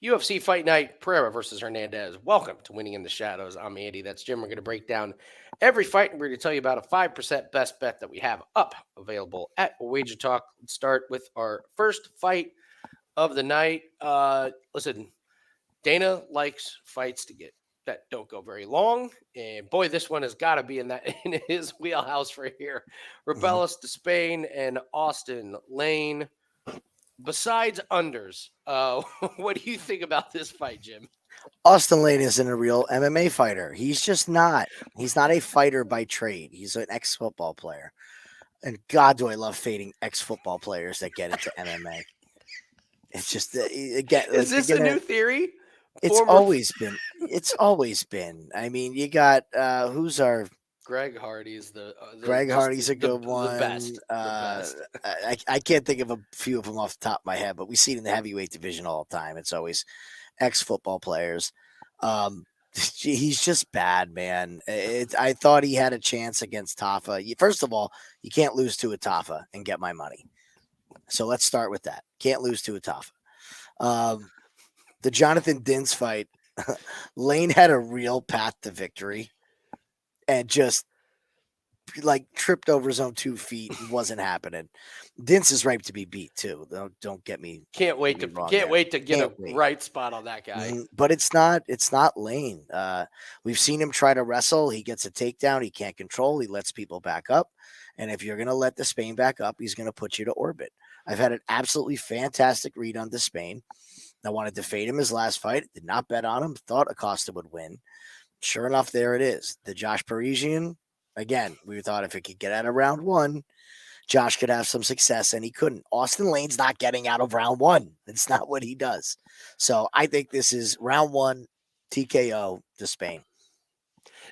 UFC Fight Night, Pereira versus Hernandez. Welcome to Winning in the Shadows. I'm Andy. That's Jim. We're going to break down every fight, and we're going to tell you about a 5% best bet that we have up available at Wager Talk. Let's start with our first fight of the night. Listen, Dana likes fights that don't go very long, and boy, this one has got to be in his wheelhouse right here. Robelis, Despaigne, and Austen Lane. Besides unders, what do you think about this fight, Jim? Austen Lane isn't a real MMA fighter. He's just not. He's not a fighter by trade. He's an ex-football player. And God, do I love fading ex-football players that get into MMA. It's just again, Is this a new theory? It's always been. It's always been. I mean, you got who's our Greg Hardy's Greg Hardy's a good one. The best. I can't think of a few of them off the top of my head, but we see it in the heavyweight division all the time. It's always ex-football players. He's just bad, man. I thought he had a chance against Tafa. First of all, you can't lose to a Tafa and get my money. So let's start with that. Can't lose to a Tafa. The Jonathan Dins fight, Lane had a real path to victory and just like tripped over his own 2 feet. Wasn't happening. Dins is ripe to be beat too. Don't get me. Can't wait to get a right spot on that guy. But it's not Lane. We've seen him try to wrestle. He gets a takedown. He can't control. He lets people back up. And if you're going to let Despaigne back up, he's going to put you to orbit. I've had an absolutely fantastic read on Despaigne. I wanted to fade him his last fight. Did not bet on him. Thought Acosta would win. Sure enough, there it is. The Josh Parisian. Again, we thought if it could get out of round 1, Josh could have some success, and he couldn't. Austen Lane's not getting out of round 1. It's not what he does. So I think this is round 1, TKO, Despaigne.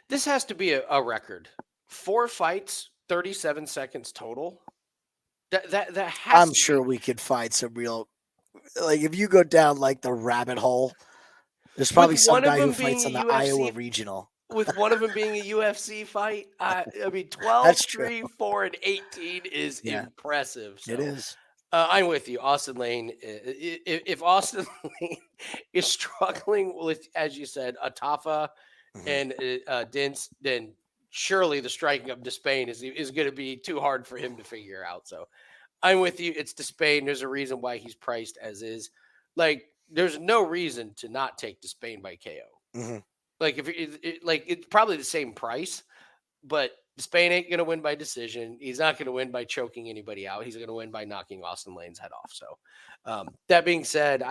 This has to be a record. 4 fights, 37 seconds total. That has. I'm sure we could find some real. Like if you go down like the rabbit hole, there's probably some guy who fights on the Iowa regional. With one of them being a UFC fight, I mean, 12, 3, 4, and 18 is impressive. So, it is. I'm with you. Austen Lane, if Austen Lane is struggling with, as you said, Atafa and Dins, then surely the striking of Despaigne is going to be too hard for him to figure out. So I'm with you. It's Despaigne. There's a reason why he's priced as is. Like, there's no reason to not take Despaigne by KO. Mm-hmm. Like it's probably the same price, but Despaigne ain't gonna win by decision. He's not gonna win by choking anybody out. He's gonna win by knocking Austen Lane's head off. So, that being said,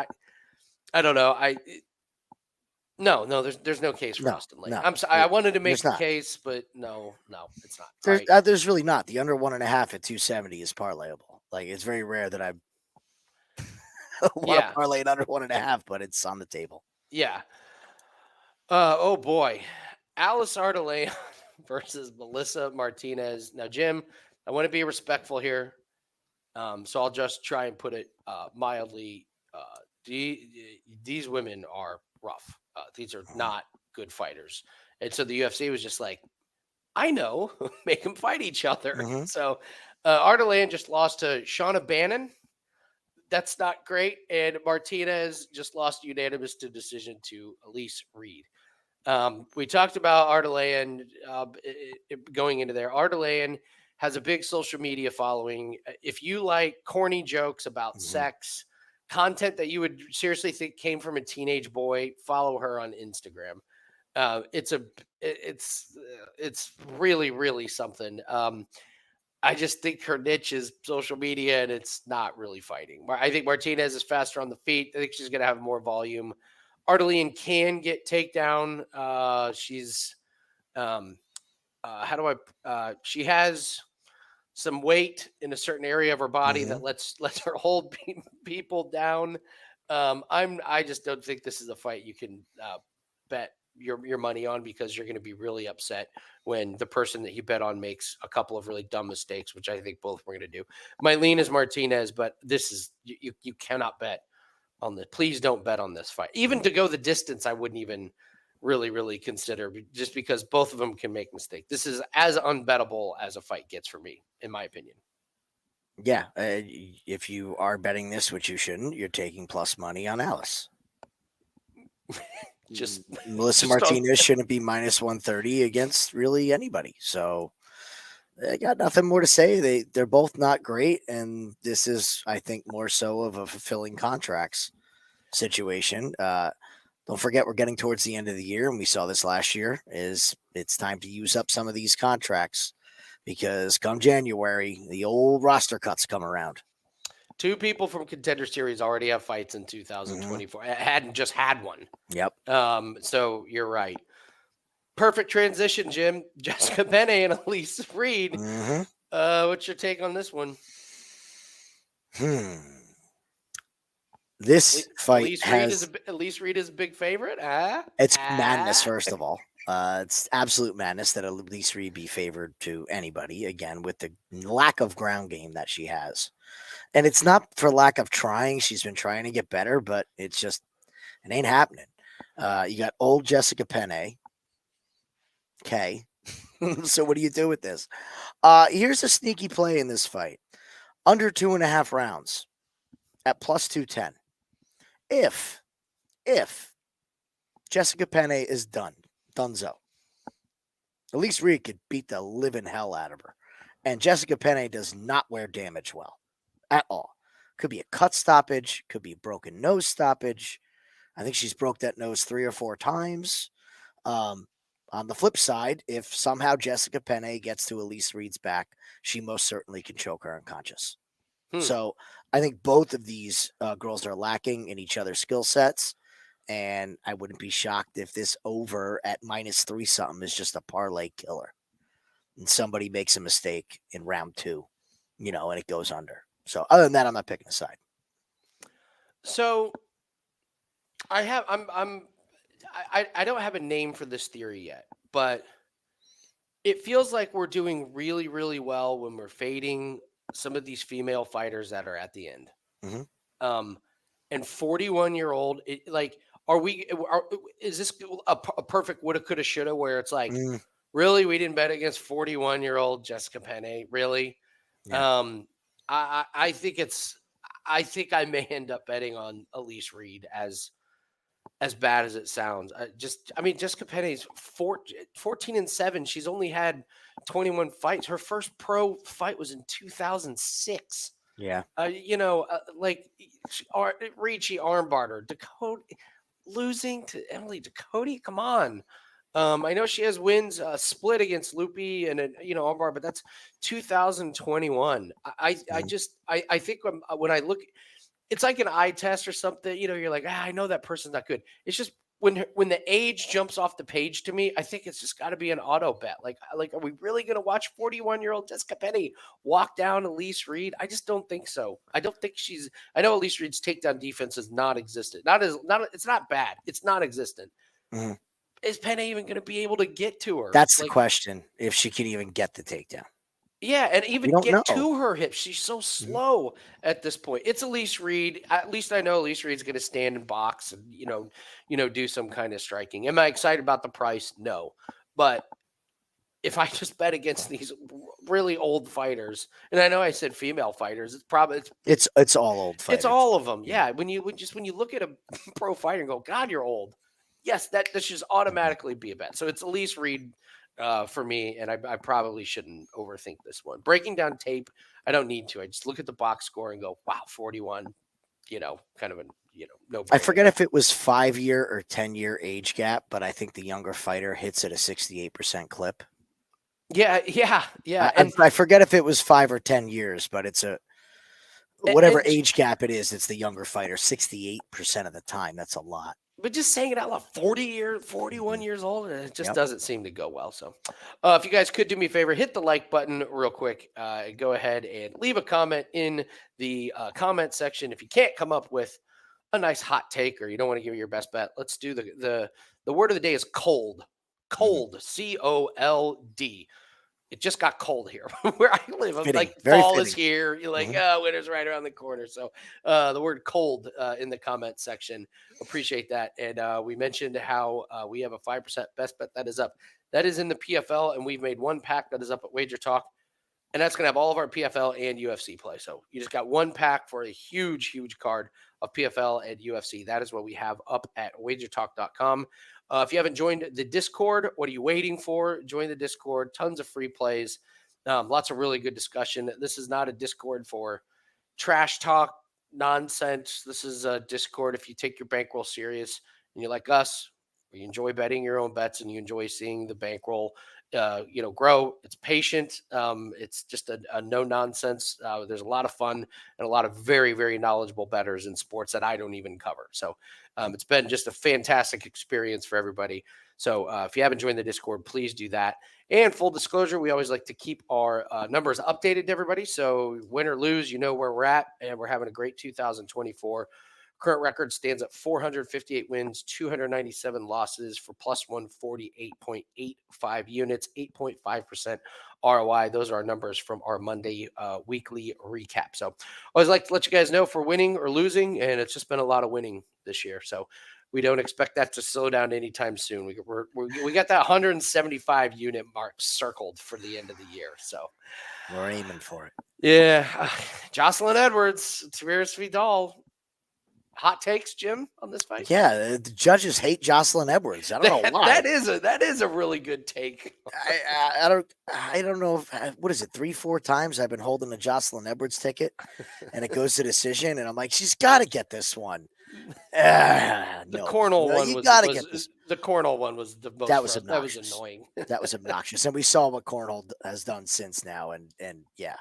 I don't know. No, there's no case for Austen Lane. I'm sorry. I wanted to make the case, but no, it's not. There's really not. The under 1.5 at 270 is parlayable. Like it's very rare that I want to parlay it under 1.5, but it's on the table. Yeah. Oh boy, Alice Ardelean versus Melissa Martinez. Now, Jim, I want to be respectful here, so I'll just try and put it mildly. These women are rough. These are not good fighters, and so the UFC was just like, I know, make them fight each other. Mm-hmm. So Ardelean just lost to Shauna Bannon. That's not great, and Martinez just lost unanimous decision to Elise Reed. We talked about Ardelean going into there. Ardelean has a big social media following. If you like corny jokes about sex, content that you would seriously think came from a teenage boy, follow her on Instagram. It's really, really something. I just think her niche is social media, and it's not really fighting. I think Martinez is faster on the feet. I think she's going to have more volume. Ardelean can get takedown. She has some weight in a certain area of her body that lets her hold people down. I just don't think this is a fight you can bet your money on, because you're going to be really upset when the person that you bet on makes a couple of really dumb mistakes, which I think both we're going to do. My lean is Martinez, but this is you cannot bet on this. Please don't bet on this fight. Even to go the distance, I wouldn't even really consider, just because both of them can make mistakes. This is as unbettable as a fight gets for me, in my opinion. Yeah, if you are betting this, which you shouldn't, you're taking plus money on Alice. Just Melissa just on Martinez shouldn't be minus 130 against really anybody. So I got nothing more to say. They're both not great, and this is, I think, more so of a fulfilling contracts situation. Don't forget, we're getting towards the end of the year, and we saw this last year. It's time to use up some of these contracts because come January, the old roster cuts come around. 2 people from Contender Series already have fights in 2024. I hadn't just had one. Yep. So you're right. Perfect transition, Jim. Jessica Penne and Elise Reed. What's your take on this one? This fight Elise Reed is a big favorite. It's madness, first of all. It's absolute madness that Elise Reed be favored to anybody, again, with the lack of ground game that she has. And it's not for lack of trying. She's been trying to get better, but it ain't happening. You got old Jessica Penne. Okay. So what do you do with this? Here's a sneaky play in this fight. Under 2.5 rounds at plus 210. If Jessica Penne is donezo, Elise Reed could beat the living hell out of her. And Jessica Penne does not wear damage well at all. Could be a cut stoppage, could be a broken nose stoppage. I think she's broke that nose 3 or 4 times. On the flip side, if somehow Jessica Penne gets to Elise Reed's back, she most certainly can choke her unconscious. So I think both of these girls are lacking in each other's skill sets. And I wouldn't be shocked if this over at minus 3 something is just a parlay killer. And somebody makes a mistake in round 2, and it goes under. So other than that, I'm not picking a side. So I don't have a name for this theory yet, but it feels like we're doing really, really well when we're fading some of these female fighters that are at the end. And 41-year-old, is this a perfect woulda, coulda, shoulda, where it's like, really, we didn't bet against 41-year-old Jessica Penne? Really? Yeah. I think I may end up betting on Elise Reed as bad as it sounds. Jessica Penne's 14-7. She's only had 21 fights. Her first pro fight was in 2006. Yeah. Ricci armbarred her. Dakota losing to Emily Dakota. Come on. I know she has wins split against Loopy and armbar, but that's 2021. I think when I look, it's like an eye test or something. You're like, I know that person's not good. It's just when the age jumps off the page to me, I think it's just got to be an auto bet. Like, are we really going to watch 41-year-old Jessica Penne walk down Elise Reed? I just don't think so. I don't think I know Elise Reed's takedown defense is non-existent. It's not bad. It's non-existent. Is Penne even going to be able to get to her? That's the question. If she can even get the takedown. Yeah, and even get to her hips. She's so slow at this point. It's Elise Reed. At least I know Elise Reed's going to stand and box and do some kind of striking. Am I excited about the price? No. But if I just bet against these really old fighters, and I know I said female fighters, it's all old fighters. It's all of them. Yeah. When you look at a pro fighter and go, God, you're old. Yes, that should just automatically be a bet. So it's Elise Reed for me, and I probably shouldn't overthink this one. Breaking down tape, I don't need to. I just look at the box score and go, wow, 41, kind of no. I forget if it was 5-year or 10-year age gap, but I think the younger fighter hits at a 68% clip. Yeah. And I forget if it was 5 or 10 years, but it's whatever age gap it is, it's the younger fighter, 68% of the time. That's a lot. But just saying it out loud, 41 years old, it just doesn't seem to go well. So if you guys could do me a favor, hit the like button real quick. Go ahead and leave a comment in the comment section. If you can't come up with a nice hot take or you don't want to give me your best bet, let's do the word of the day is cold. Cold, COLD. It just got cold here where I live. I'm like, fall is here. You're like, winter's right around the corner. So the word cold in the comment section. Appreciate that. And we mentioned how we have a 5% best bet that is up. That is in the PFL, and we've made one pack that is up at Wager Talk. And that's going to have all of our PFL and UFC play. So you just got one pack for a huge, huge card of PFL and UFC. That is what we have up at wagertalk.com. If you haven't joined the Discord, what are you waiting for? Join the Discord. Tons of free plays. Lots of really good discussion. This is not a Discord for trash talk nonsense. This is a Discord if you take your bankroll serious and you're like us, you enjoy betting your own bets and you enjoy seeing the bankroll grow. It's patient. It's just a no nonsense. There's a lot of fun and a lot of very, very knowledgeable bettors in sports that I don't even cover. So it's been just a fantastic experience for everybody. So if you haven't joined the Discord, please do that. And full disclosure, we always like to keep our numbers updated to everybody. So win or lose, you know where we're at, and we're having a great 2024. Current record stands at 458 wins, 297 losses for plus 148.85 units, 8.5% ROI. Those are our numbers from our Monday weekly recap. So I always like to let you guys know if we're winning or losing, and it's just been a lot of winning this year. So we don't expect that to slow down anytime soon. We got that 175 unit mark circled for the end of the year. So we're aiming for it. Yeah. Johnsln Edwards, Tamires Vidal. Hot takes, Jim, on this fight? Yeah, the judges hate Johnsln Edwards. I don't know why. That is a really good take. I don't know if, what is it, 3-4 times I've been holding a Johnsln Edwards ticket, and it goes to decision, and I'm like, she's got to get this one. The Cornell one you got to get this. The Cornell one was the most. That was obnoxious. That was annoying. That was obnoxious, and we saw what Cornell has done since now, and yeah.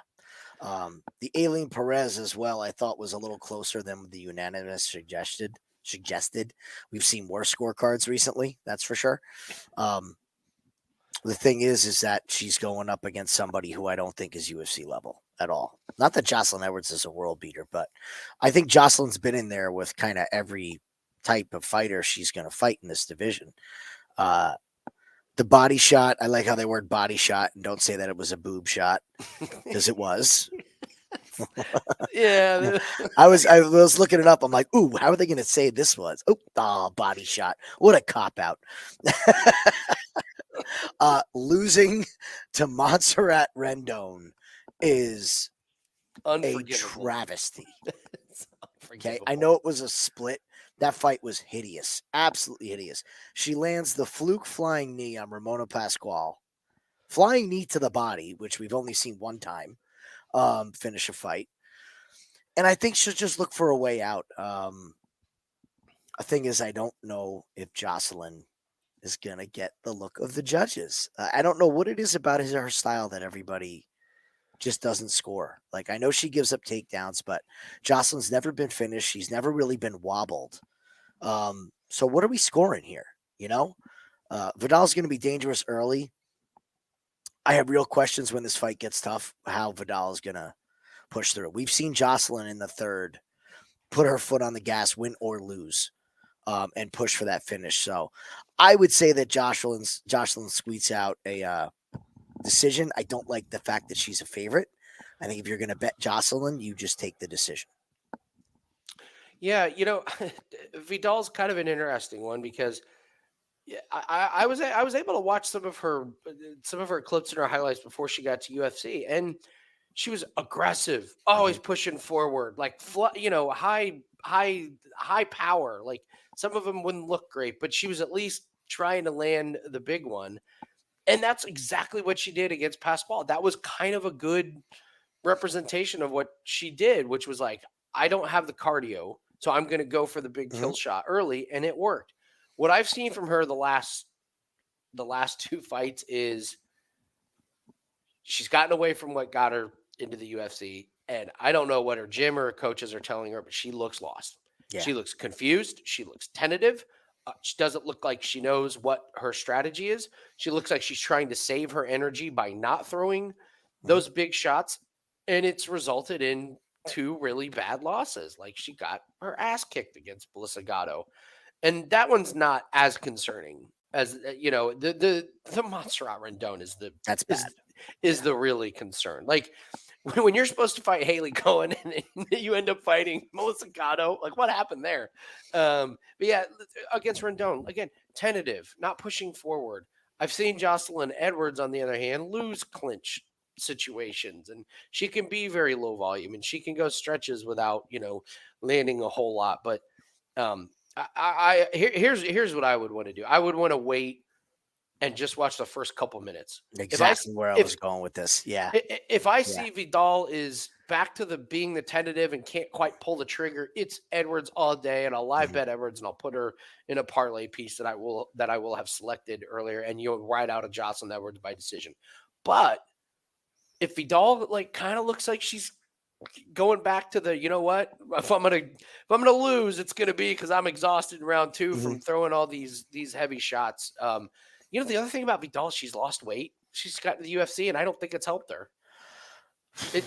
The Alien Perez as well, I thought was a little closer than the unanimous suggested. We've seen worse scorecards recently, that's for sure. The thing is that she's going up against somebody who I don't think is UFC level at all. Not that Johnsln Edwards is a world beater, but I think Jocelyn's been in there with kind of every type of fighter she's going to fight in this division. The body shot, I like how they word body shot and don't say that it was a boob shot, because it was. Yeah. I was looking it up. I'm like, ooh, how are they going to say this was? Oh, body shot. What a cop-out. Losing to Montserrat Rendon is a travesty. Okay, I know it was a split. That fight was hideous, absolutely hideous. She lands the fluke flying knee on Ramona Pasquale. Flying knee to the body, which we've only seen one time finish a fight. And I think she'll just look for a way out. The thing is, I don't know if Johnsln is going to get the look of the judges. I don't know what it is about her style that everybody just doesn't score. Like, I know she gives up takedowns, but Jocelyn's never been finished. She's never really been wobbled. So what are we scoring here? Vidal's going to be dangerous early. I have real questions when this fight gets tough, how Vidal is going to push through. We've seen Johnsln in the third put her foot on the gas, win or lose, and push for that finish. So I would say that Johnsln squeaks out a decision. I don't like the fact that she's a favorite. I think if you're going to bet Johnsln, you just take the decision. Yeah, Vidal's kind of an interesting one because I was able to watch some of her clips and her highlights before she got to UFC, and she was aggressive, always pushing forward, like high power. Like, some of them wouldn't look great, but she was at least trying to land the big one. And that's exactly what she did against Pasquale. That was kind of a good representation of what she did, which was like, I don't have the cardio, so I'm going to go for the big kill shot early, and it worked. What I've seen from her the last two fights is she's gotten away from what got her into the UFC, and I don't know what her gym or her coaches are telling her, but she looks lost. Yeah. She looks confused. She looks tentative. She doesn't look like she knows what her strategy is. She looks like she's trying to save her energy by not throwing those big shots, and it's resulted in 2 really bad losses. Like, she got her ass kicked against Melissa Gatto, and that one's not as concerning as the Montserrat Rendon is the really concern. Like, when you're supposed to fight Haley Cohen and you end up fighting Melissa Gatto, like, what happened there? But yeah, against Rendon, again, tentative, not pushing forward. I've seen Johnsln Edwards, on the other hand, lose clinch situations, and she can be very low volume, and she can go stretches without, landing a whole lot. But here's what I would want to do. I would want to wait and just watch the first couple minutes. Exactly where I was going with this. Yeah. If I see Vidal is back to being the tentative and can't quite pull the trigger, it's Edwards all day, and I'll live bet Edwards, and I'll put her in a parlay piece that I will have selected earlier, and you'll ride out a Johnsln Edwards by decision. But if Vidal kind of looks like she's going back to the, if I'm gonna lose, it's gonna be because I'm exhausted in round 2 from throwing all these heavy shots. The other thing about Vidal, she's lost weight. She's got the UFC, and I don't think it's helped her. The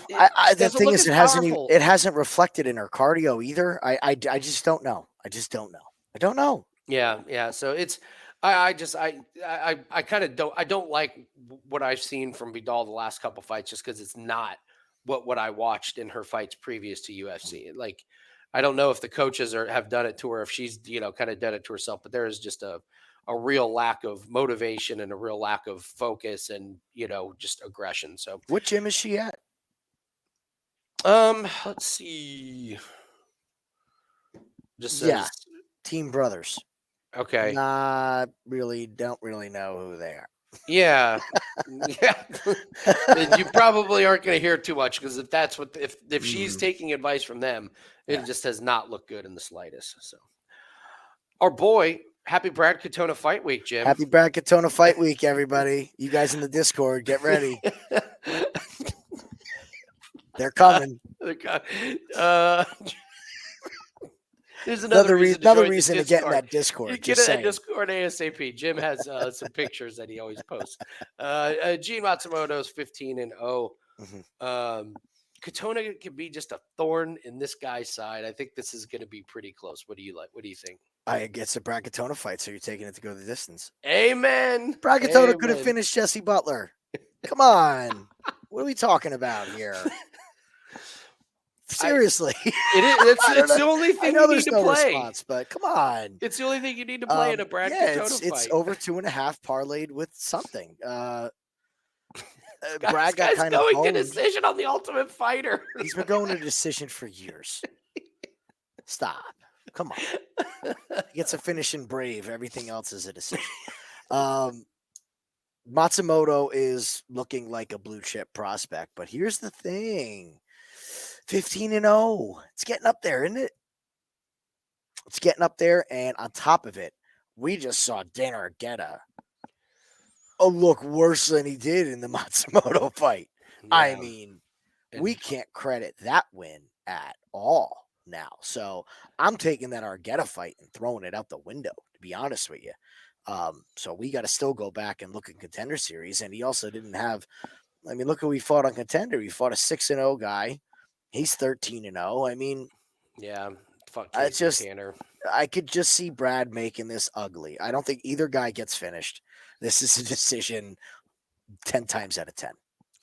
thing is, it hasn't reflected in her cardio either. I just don't know. I don't know. Yeah. So it's I kind of don't like what I've seen from Vidal the last couple fights, just because it's not what I watched in her fights previous to UFC. I don't know if the coaches have done it to her, if she's kind of done it to herself, but there is just a real lack of motivation and a real lack of focus and just aggression. So what gym is she at? Let's see. Just says Team Brothers. Okay. Don't really know who they are. Yeah. And you probably aren't going to hear too much, because if she's taking advice from them, it just has not looked good in the slightest. So our boy, happy Brad Katona Fight Week, Jim. Happy Brad Katona Fight Week, everybody. You guys in the Discord, get ready. They're coming. There's another reason to get in that Discord. You get in that Discord ASAP. Jim has some pictures that he always posts. Gene Matsumoto's 15-0. Katona can be just a thorn in this guy's side. I think this is going to be pretty close. What do you like? What do you think? It's a Brad Katona fight, so you're taking it to go the distance. Amen. Brad Katona could have finished Jesse Butler. Come on. What are we talking about here? Seriously. It's the only thing you need to play. Response, but come on. It's the only thing you need to play in a Brad Katona fight. It's over 2.5 parlayed with something. Brad got kind of going to decision on the Ultimate Fighter. He's been going to decision for years. Stop. Come on. He gets a finish in Brave. Everything else is a decision. Matsumoto is looking like a blue chip prospect, but here's the thing. 15-0. It's getting up there, isn't it? It's getting up there, and on top of it, we just saw Dana Argueta look worse than he did in the Matsumoto fight. Yeah. I mean, we can't credit that win at all now. So I'm taking that Argueta fight and throwing it out the window, to be honest with you. So we got to still go back and look at Contender Series, and he also didn't have. I mean, look who he fought on Contender. He fought a 6-0 guy. He's 13-0. I mean, yeah, fuck. I could just see Brad making this ugly. I don't think either guy gets finished. This is a decision 10 times out of 10.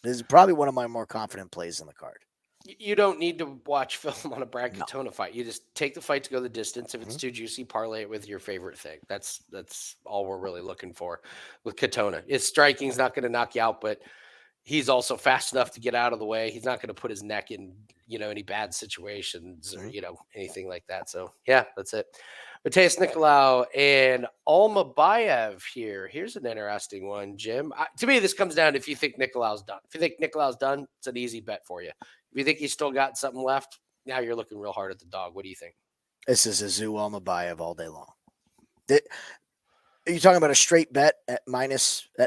This is probably one of my more confident plays in the card. You don't need to watch film on a Brad Katona fight. You just take the fight to go the distance. If it's too juicy, parlay it with your favorite thing. That's all we're really looking for with Katona. His striking's not going to knock you out, but he's also fast enough to get out of the way. He's not going to put his neck in, any bad situations or, anything like that. So, yeah, that's it. Matheus Nicolau and Almabayev here. Here's an interesting one, Jim. To me, this comes down to if you think Nicolau's done. If you think Nicolau's done, it's an easy bet for you. If you think he's still got something left, now you're looking real hard at the dog. What do you think? This is a Zoo Almabayev all day long. Are you talking about a straight bet at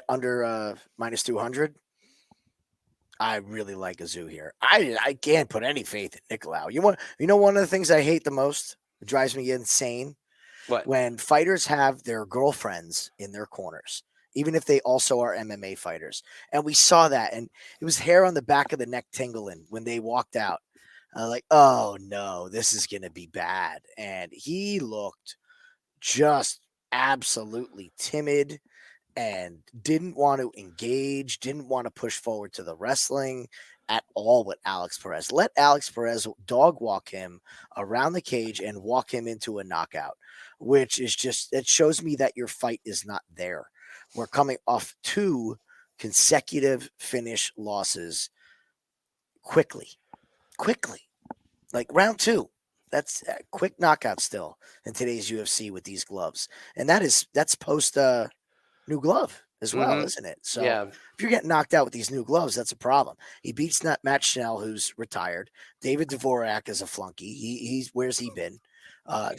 under minus 200? I really like a Zoo here. I can't put any faith in Nicolau. One of the things I hate the most, it drives me insane. What? When fighters have their girlfriends in their corners, even if they also are MMA fighters. And we saw that, and it was hair on the back of the neck tingling when they walked out. Like, oh no, this is going to be bad. And he looked just absolutely timid and didn't want to engage, didn't want to push forward to the wrestling at all with Alex Perez. Let Alex Perez dog walk him around the cage and walk him into a knockout, which is just, it shows me that your fight is not there. We're coming off 2 consecutive finish losses quickly. Like round 2. That's a quick knockout still in today's UFC with these gloves. And that's post new glove as well, isn't it? So Yeah. if you're getting knocked out with these new gloves, that's a problem. He beats Matt Schnell, who's retired. David Dvorak is a flunky. He's where's he been?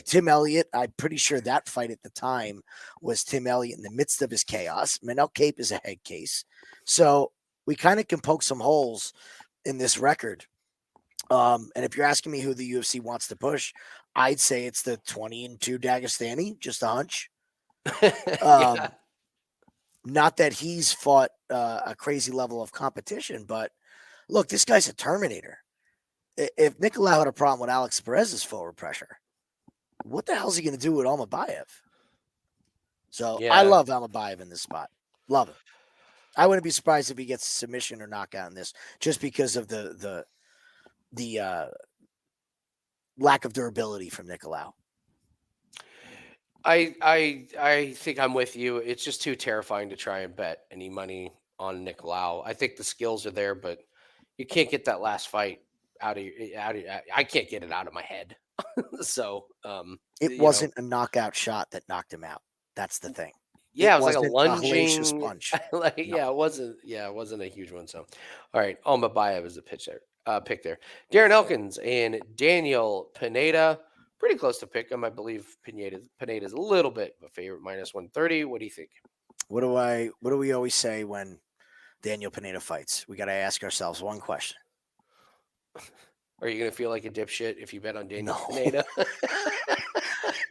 Tim Elliott, I'm pretty sure that fight at the time was Tim Elliott in the midst of his chaos. Manel Cape is a head case. So we kind of can poke some holes in this record. And if you're asking me who the UFC wants to push, I'd say it's the 20-2 Dagestani, just a hunch. Yeah. Not that he's fought a crazy level of competition, but look, this guy's a Terminator. If Nicolau had a problem with Alex Perez's forward pressure, what the hell is he going to do with Almabayev? So I love Almabayev in this spot. Love him. I wouldn't be surprised if he gets a submission or knockout in this, just because of the lack of durability from Nicolau. I think I'm with you. It's just too terrifying to try and bet any money on Nicolau. I think the skills are there, but you can't get that last fight out of I can't get it out of my head. So it wasn't a knockout shot that knocked him out. That's the thing. Yeah, it was like a hellacious lunging punch. like No. yeah, it wasn't a huge one. So all right, Almabayev is the pitch there. Pick there. Darren Elkins and Daniel Pineda. Pretty close to pick him. I believe Pineda's a little bit of a favorite, -130. What do you think? What do we always say when Daniel Pineda fights? We got to ask ourselves one question. Are you going to feel like a dipshit if you bet on Daniel Pineda?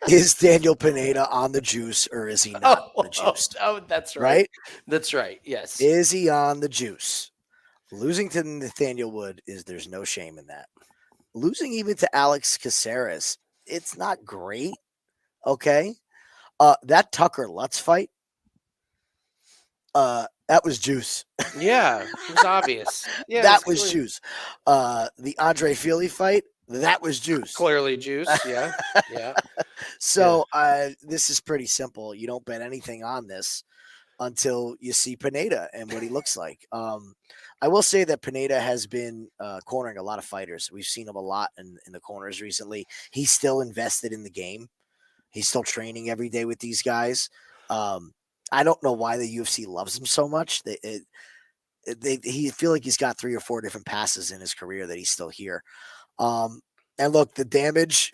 Is Daniel Pineda on the juice or is he not on the juice? Oh, that's right. Right? That's right. Yes. Is he on the juice? Losing to Nathaniel Wood there's no shame in that. Losing even to Alex Caceres, it's not great. Okay. That Tucker Lutz fight, that was juice. Yeah, it was obvious. Yeah, that was juice. The Andre Fili fight, that was juice. Clearly juice. Yeah. Yeah. So this is pretty simple. You don't bet anything on this until you see Pineda and what he looks like. I will say that Pineda has been cornering a lot of fighters. We've seen him a lot in the corners recently. He's still invested in the game. He's still training every day with these guys. I don't know why the UFC loves him so much. He feel like he's got 3 or 4 different passes in his career that he's still here. And look, the damage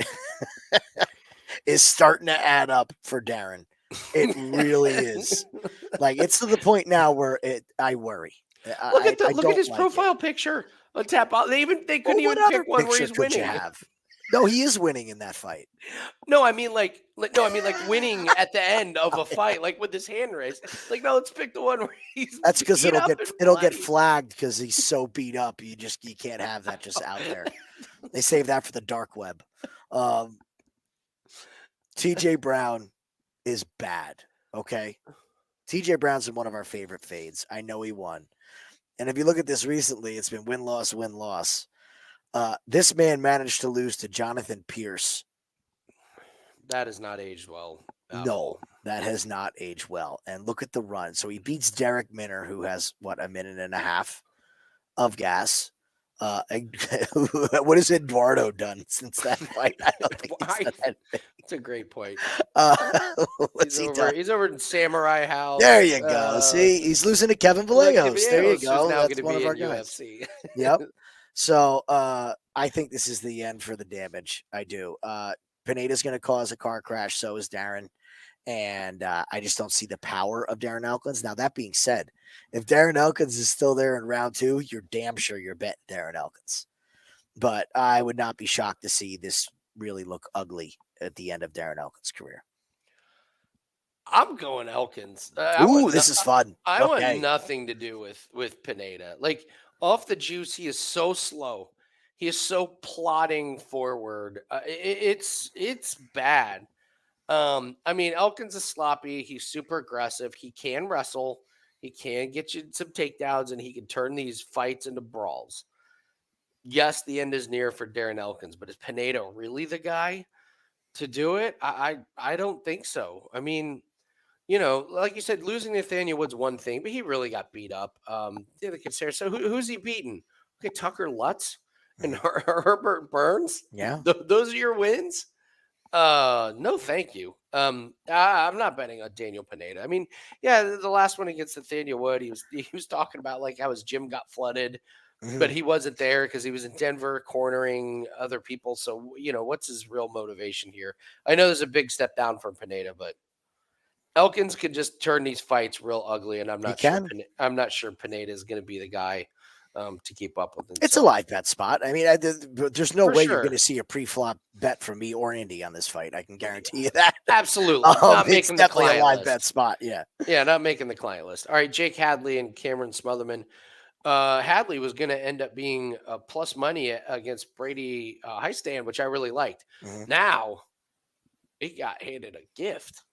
is starting to add up for Darren. It really is. Like, it's to the point now where I worry. Look at his profile picture on tap. They couldn't even pick one where he's winning. No, he is winning in that fight. No, I mean like winning at the end of a fight, like with his hand raised. Like, no, let's pick the one where he's. That's because it'll get flagged because he's so beat up. You can't have that just out there. They save that for the dark web. TJ Brown is bad. Okay, TJ Brown's in one of our favorite fades. I know he won, and if you look at this recently, it's been win-loss, win-loss. This man managed to lose to Jonathan Pierce. That has not aged well. No, that has not aged well. And look at the run. So he beats Derek Minner, who has, a minute and a half of gas. What has Eduardo done since that fight? I don't think he's done anything. That's a great point. What's he done? He's over in Samurai House. There you go. See, he's losing to Kevin Vallejos. There you go. That's one of our guys. UFC. Yep. So I think this is the end for the damage. I do. Pineda's going to cause a car crash. So is Darren. And I just don't see the power of Darren Elkins. Now, that being said, if Darren Elkins is still there in round 2, you're damn sure you're betting Darren Elkins. But I would not be shocked to see this really look ugly at the end of Darren Elkins' career. I'm going Elkins. This is fun. I want nothing to do with Pineda. Like, off the juice, he is so slow. He is so plodding forward. It's bad. I mean, Elkins is sloppy. He's super aggressive. He can wrestle. He can get you some takedowns, and he can turn these fights into brawls. Yes, the end is near for Darren Elkins, but is Pineda really the guy to do it? I don't think so. I mean, like you said, losing Nathaniel Wood's one thing, but he really got beat up. The other consider. So who's he beaten? Okay, Tucker Lutz and Mhm. Herbert Burns. Yeah. Those are your wins. No, thank you. I'm not betting on Daniel Pineda. I mean, yeah, the last one against Nathaniel Wood, he was talking about like how his gym got flooded, but Mhm. he wasn't there because he was in Denver cornering other people. So what's his real motivation here? I know there's a big step down from Pineda, but Elkins could just turn these fights real ugly, and He can. I'm not sure Pineda is going to be the guy to keep up with. And It's a so live bet spot. I mean, there's no for way you're going sure, to see a pre-flop bet from me or Andy on this fight. I can guarantee you that. absolutely not It's making the definitely a client live bet list. spot. Yeah. Yeah, not making the client list. All right, Jake Hadley and Cameron Smotherman. Hadley was going to end up being plus money against Brady Highstand, which I really liked. Mhm. Now he got handed a gift,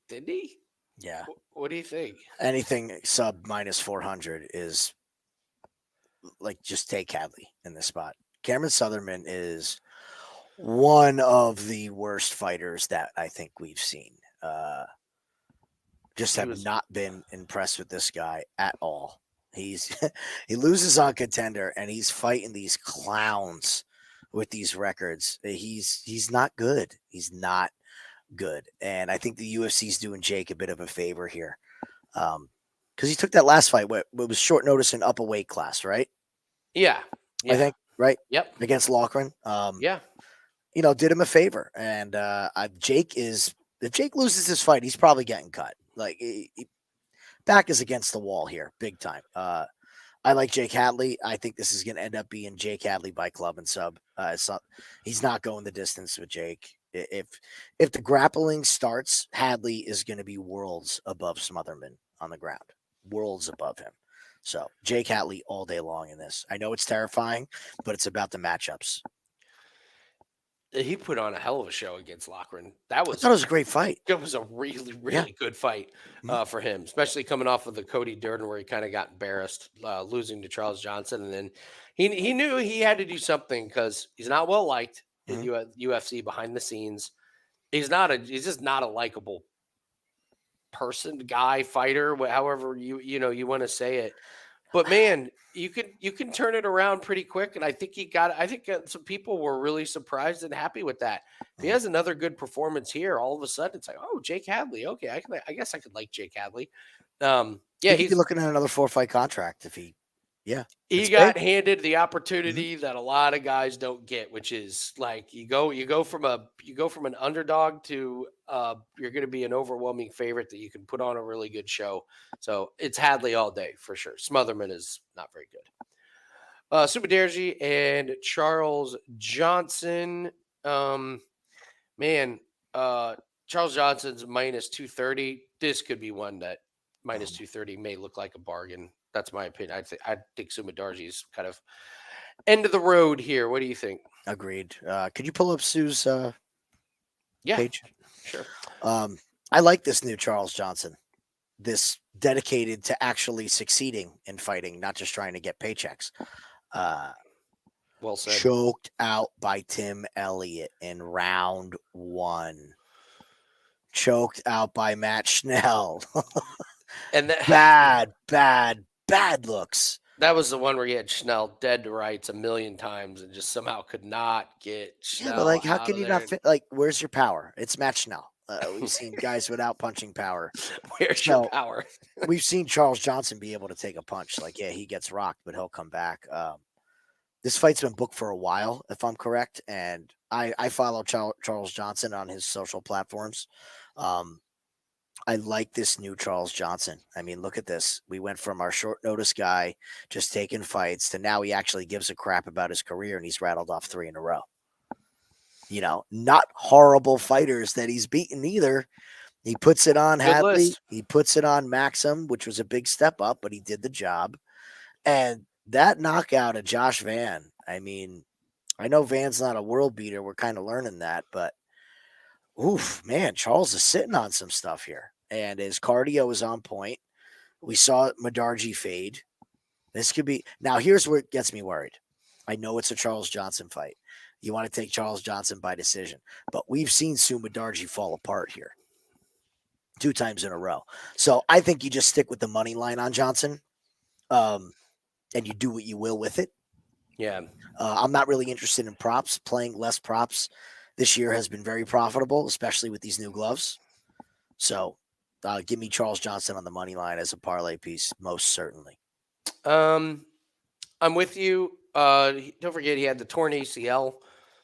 didn't he? Yeah. What do you think? Anything sub minus 400 is like just take Hadley in this spot. Cameron Sutherman is one of the worst fighters that I think we've seen. Just He have was not been impressed with this guy at all. He's he loses on Contender and he's fighting these clowns with these records. He's not good. He's not good. And I think the UFC's doing Jake a bit of a favor here. Because he took that last fight, what was short notice and up a weight class, right? yeah, I yeah, think, right? yep, Against Loughran. yeah. Did him a favor. And Jake is, if Jake loses this fight, he's probably getting cut. Like, back is against the wall here, big time. I like Jake Hadley. I think this is going to end up being Jake Hadley by club and sub. He's not going the distance with Jake. If the grappling starts, Hadley is going to be worlds above Smotherman on the ground, worlds above him. So Jake Hadley all day long in this. I know it's terrifying, but it's about the matchups. He put on a hell of a show against Loughran. That I thought it was a great fight. was a really, Yeah. really good fight Mhm. for him, especially coming off of the Cody Durden where he kind of got embarrassed losing to Charles Johnson, and then he knew he had to do something because he's not well liked in Mhm. UFC behind the scenes. He's just not a likable person, guy, fighter, however you want to say it. But man, you can turn it around pretty quick, and I think I think some people were really surprised and happy with that. If he Mhm. has another good performance here, all of a sudden it's like, oh, Jake Hadley. Okay, I guess I could like Jake Hadley. Yeah, He could be looking at another 4-fight contract if he. Yeah, he it's big. got handed the Mhm. opportunity that a lot of guys don't get, which is like you go from an underdog to you're going to be an overwhelming favorite that you can put on a really good show. So it's Hadley all day for sure. Smotherman is not very good. Sumudaerji and Charles Johnson. Um, man, Charles Johnson's minus 230. This could be one that minus Um, 230 may look like a bargain. That's my opinion. I think Sumudaerji's kind of end of the road here. What do you think? Agreed. Could you pull up Sue's Yeah, page? sure. I like this new Charles Johnson. This dedicated to actually succeeding in fighting, not just trying to get paychecks. Uh, Well said. Choked out by Tim Elliott in round 1. Choked out by Matt Schnell. And that bad looks. that was the one where he had Schnell dead to rights a million times and just somehow could not get Yeah, but Schnell like, how out can of you not there. fit? Like, where's your power? It's Matt Schnell. We've seen guys without punching power. Where's your So power? we've seen Charles Johnson be able to take a punch. Like, yeah, he gets rocked, but he'll come back. This fight's been booked for a while, if I'm correct, and I follow Charles Johnson on his social platforms. I like this new Charles Johnson. I mean, look at this. We went from our short notice guy just taking fights to now he actually gives a crap about his career and he's rattled off 3 in a row. Not horrible fighters that he's beaten either. He puts it on Good Hadley. list. He puts it on Maxim, which was a big step up, but he did the job. And that knockout of Josh Van, I mean, I know Van's not a world beater. We're kind of learning that, but oof, man, Charles is sitting on some stuff here. And his cardio is on point. We saw Sumudaerji fade. This could be. Now, here's where it gets me worried. I know it's a Charles Johnson fight. You want to take Charles Johnson by decision, but we've seen Sumudaerji fall apart here. 2 times in a row. So I think you just stick with the money line on Johnson, and you do what you will with it. Yeah. I'm not really interested in props. Playing less props this year has been very profitable, especially with these new gloves. So give me Charles Johnson on the money line as a parlay piece, most certainly. I'm with you. Don't forget he had the torn ACL.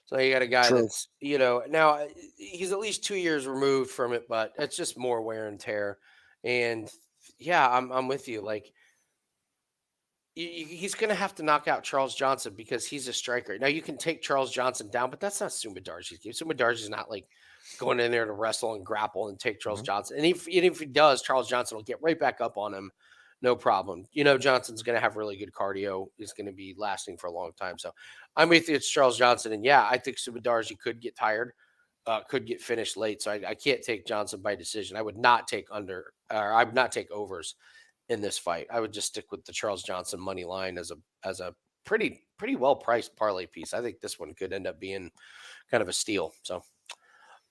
So you got a guy True. that's, now he's at least 2 years removed from it, but it's just more wear and tear. And yeah, I'm with you. Like he's going to have to knock out Charles Johnson because he's a striker. Now you can take Charles Johnson down, but that's not Sumudaerji's game. Sumudaerji's not like going in there to wrestle and grapple and take Charles Johnson. And if he does, Charles Johnson will get right back up on him. No problem. Johnson's going to have really good cardio. He's going to be lasting for a long time. So I'm with you. It's Charles Johnson. And yeah, I think Sumudaerji could get tired, could get finished late. So I can't take Johnson by decision. I would not take I would not take overs in this fight. I would just stick with the Charles Johnson money line as a pretty well priced parlay piece. I think this one could end up being kind of a steal. So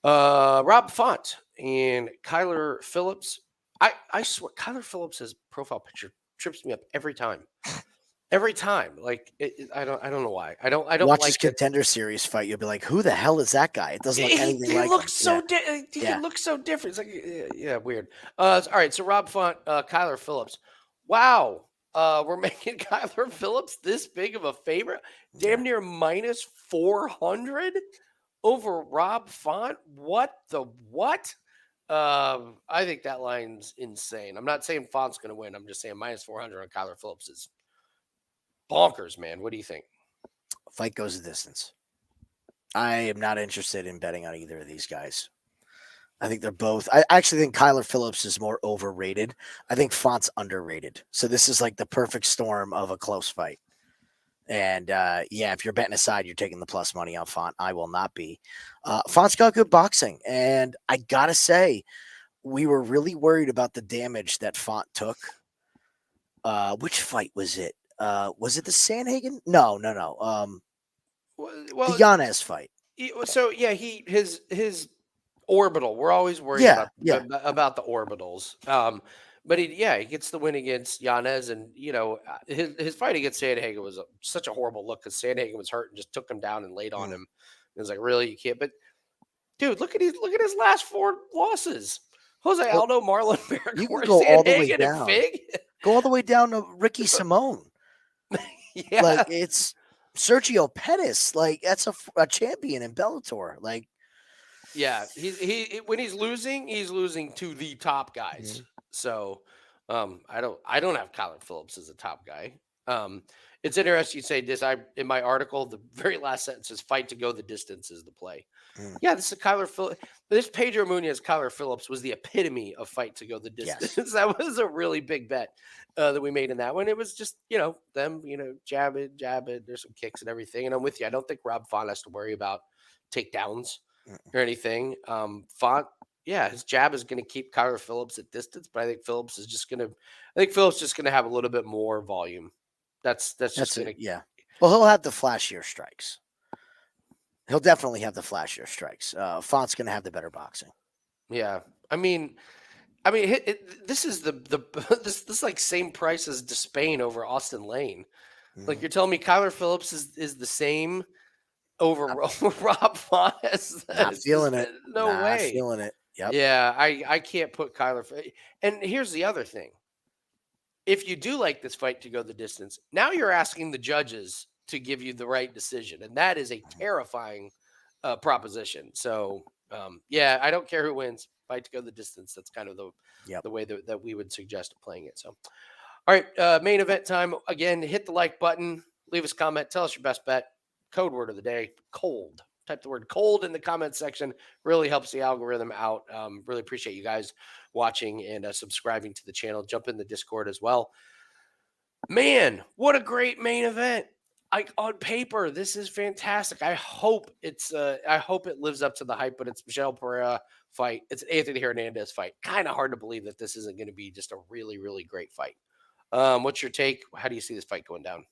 Rob Font and Kyler Phillips. I swear Kyler Phillips' profile picture trips me up every time. Every time. Like I don't know why. I don't Watch like this Contender Series fight. You'll be like, who the hell is that guy? It doesn't look anything he like looks him. so he looks so different. It's like yeah, weird. All right, so Rob Font, Kyler Phillips. Wow. We're making Kyler Phillips this big of a favorite. Damn near minus 400 over Rob Font. What the what? I think that line's insane. I'm not saying Font's going to win. I'm just saying minus 400 on Kyler Phillips is bonkers, man. What do you think? Fight goes the distance. I am not interested in betting on either of these guys. I think they're both. I actually think Kyler Phillips is more overrated. I think Font's underrated. So this is like the perfect storm of a close fight. And if you're betting aside, you're taking the plus money on Font. I will not be. Font's got good boxing. And I got to say, we were really worried about the damage that Font took. Which fight was it? Was it the Sandhagen? No. Well, the Yanez fight. So yeah, his orbital. We're always worried about the orbitals. But he gets the win against Yanez, and his fight against Sandhagen was such a horrible look because Sandhagen was hurt and just took him down and laid on him. It was like, really, you can't. But dude, look at his last 4 losses. Jose Aldo, Marlon Bearcourt, you can go all the way Sandhagen, down. and Fig. Go all the way down to Ricky Simone. Yeah, like it's Sergio Pettis. Like that's a champion in Bellator. Like, yeah, he when he's losing to the top guys. So, I don't have Kyler Phillips as a top guy. It's interesting you say this. In my article, the very last sentence is "fight to go the distance is the play." Yeah, this is Kyler Phillips. This Pedro Munoz Kyler Phillips was the epitome of fight to go the distance. Yes. That was a really big bet that we made in that one. It was just them jab it. There's some kicks and everything. And I'm with you. I don't think Rob Font has to worry about takedowns or anything. Font. Yeah, his jab is going to keep Kyler Phillips at distance, but I think Phillips is just going to have a little bit more volume. That's just going to. Yeah. Well, he'll have the flashier strikes. He'll definitely have the flashier strikes. Font's going to have the better boxing. Yeah, I mean, this is this like same price as Despaigne over Austen Lane. Like you're telling me Kyler Phillips is the same over Rob Font? Not feeling it. No way. Not feeling it. Yep. Yeah, I can't put Kyler. And here's the other thing. If you do like this fight to go the distance, now you're asking the judges to give you the right decision. And that is a terrifying proposition. So, I don't care who wins. Fight to go the distance. That's kind of the way that we would suggest playing it. So, all right, main event time. Again, hit the like button. Leave us a comment. Tell us your best bet. Code word of the day, cold. Type the word cold in the comment section. Really helps the algorithm out. Really appreciate you guys watching and subscribing to the channel. Jump in the Discord as well. Man, what a great main event. On paper, this is fantastic. I hope it lives up to the hype, but it's Michel Pereira fight. It's an Anthony Hernandez fight. Kind of hard to believe that this isn't going to be just a really, really great fight. What's your take? How do you see this fight going down?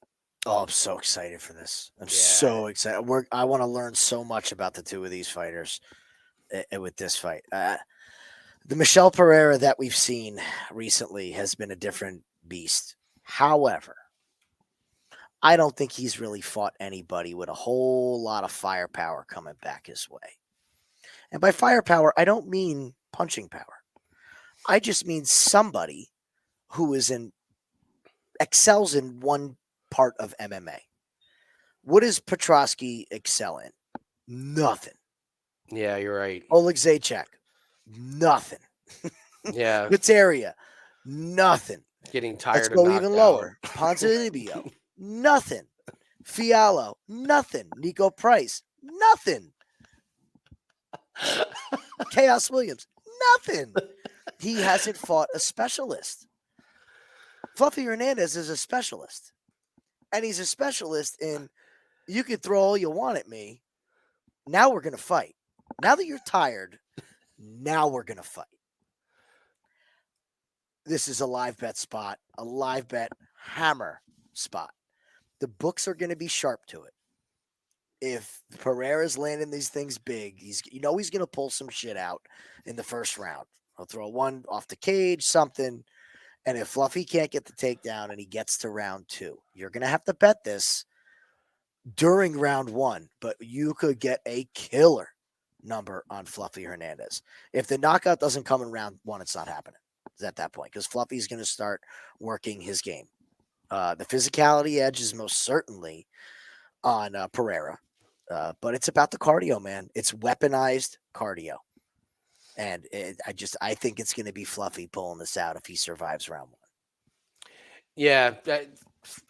Oh, I'm so excited for this. I'm so excited. I want to learn so much about the two of these fighters with this fight. The Michel Pereira that we've seen recently has been a different beast. However, I don't think he's really fought anybody with a whole lot of firepower coming back his way. And by firepower, I don't mean punching power. I just mean somebody who excels in one part of MMA. What does Petrosky excel in? Nothing. Yeah, you're right. Oleg Zajac, nothing. Yeah, Pereira, nothing. getting tired. Let's of go even knocked lower. out. Ponzinibbio, nothing. Fiallo, nothing. Nico Price, nothing. Chaos Williams, nothing. He hasn't fought a specialist. Fluffy Hernandez is a specialist. And he's a specialist in you can throw all you want at me. Now we're going to fight. Now that you're tired, now we're going to fight. This is a live bet spot, a live bet hammer spot. The books are going to be sharp to it. If Pereira's landing these things big, he's going to pull some shit out in the first round. He'll throw one off the cage, something. And if Fluffy can't get the takedown and he gets to round 2, you're going to have to bet this during round 1, but you could get a killer number on Fluffy Hernandez. If the knockout doesn't come in round 1, it's not happening. It's at that point because Fluffy's going to start working his game. The physicality edge is most certainly on Pereira, but it's about the cardio, man. It's weaponized cardio. And I think it's going to be Fluffy pulling this out if he survives round 1. Yeah,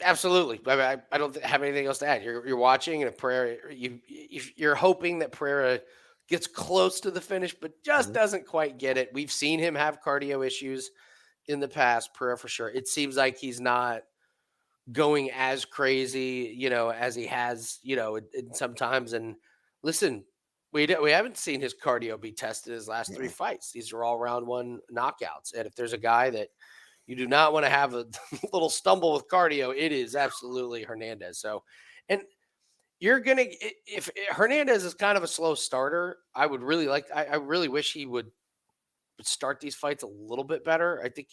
absolutely. I don't have anything else to add. You're watching, and Pereira, you're hoping that Pereira gets close to the finish, but just doesn't quite get it. We've seen him have cardio issues in the past, Pereira for sure. It seems like he's not going as crazy, as he has, sometimes. And listen, we haven't seen his cardio be tested his last 3 fights. These are all round 1 knockouts. And if there's a guy that you do not want to have a little stumble with cardio, it is absolutely Hernandez. So, and you're going to, if Hernandez is kind of a slow starter, I would really I really wish he would start these fights a little bit better. I think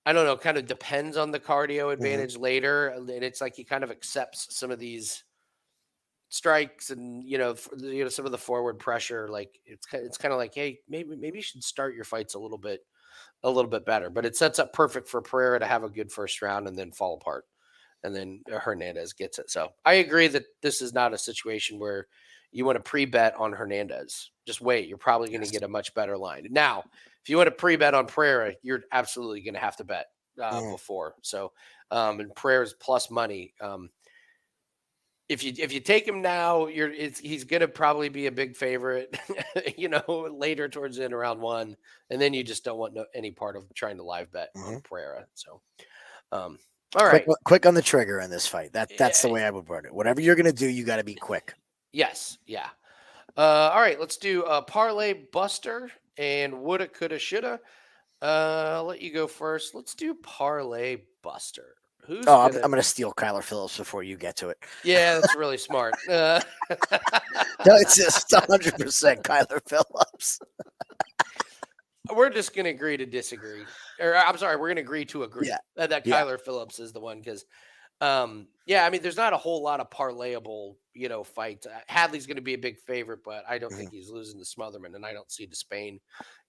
I don't know, kind of depends on the cardio advantage later. And it's like he kind of accepts some of these strikes and, some of the forward pressure. Like it's kind of like, hey, maybe you should start your fights a little bit better. But it sets up perfect for Pereira to have a good first round and then fall apart. And then Hernandez gets it. So I agree that this is not a situation where you want to pre-bet on Hernandez. Just wait. You're probably going to get a much better line. Now, if you want to pre-bet on Pereira, you're absolutely going to have to bet before. So, and Pereira's plus money. If you take him now, he's going to probably be a big favorite, later towards the end of round 1, and then you just don't want any part of trying to live bet on Pereira. So, all right, quick on the trigger in this fight. That's the way I would word it. Whatever you're going to do, you got to be quick. Yes, yeah. All right, let's do a parlay buster and woulda, coulda, shoulda. I'll let you go first. Let's do parlay buster. I'm going to steal Kyler Phillips before you get to it. Yeah, that's really smart. No, it's just 100% Kyler Phillips. We're just going to agree to disagree. Or I'm sorry, we're going to agree to agree that Kyler Phillips is the one because, there's not a whole lot of parlayable, fights. Hadley's going to be a big favorite, but I don't think he's losing to Smotherman, and I don't see Despaigne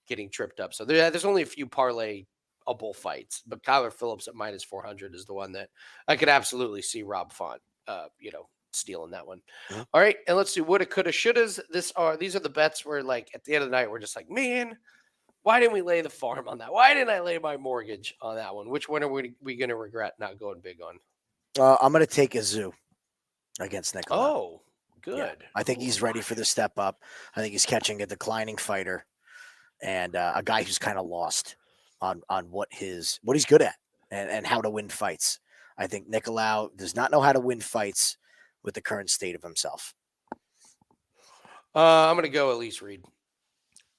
getting tripped up. So there's only a few parlayable fights, but Kyler Phillips at minus 400 is the one that I could absolutely see Rob Font, stealing that one. All right, and let's do woulda, coulda, shouldas. These are the bets where, like, at the end of the night, we're just like, man, why didn't we lay the farm on that? Why didn't I lay my mortgage on that one? Which one are we going to regret not going big on? I'm going to take a zoo against Nicolau. Oh, good. Yeah. I think he's ready for the step up. I think he's catching a declining fighter and a guy who's kind of lost on what he's good at and how to win fights. I think Nicolau does not know how to win fights with the current state of himself. I'm going to go Elise Reed.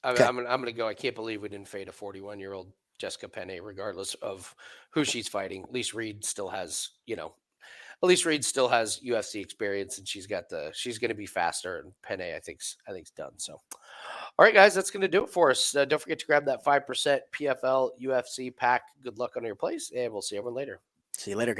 I'm going to go. I can't believe we didn't fade a 41-year-old Jessica Penne, regardless of who she's fighting. Elise Reed still has, Elise Reed still has UFC experience, and she's going to be faster. And Penne, I think's done. So, all right, guys, that's going to do it for us. Don't forget to grab that 5% PFL UFC pack. Good luck on your place, and we'll see everyone later. See you later, guys.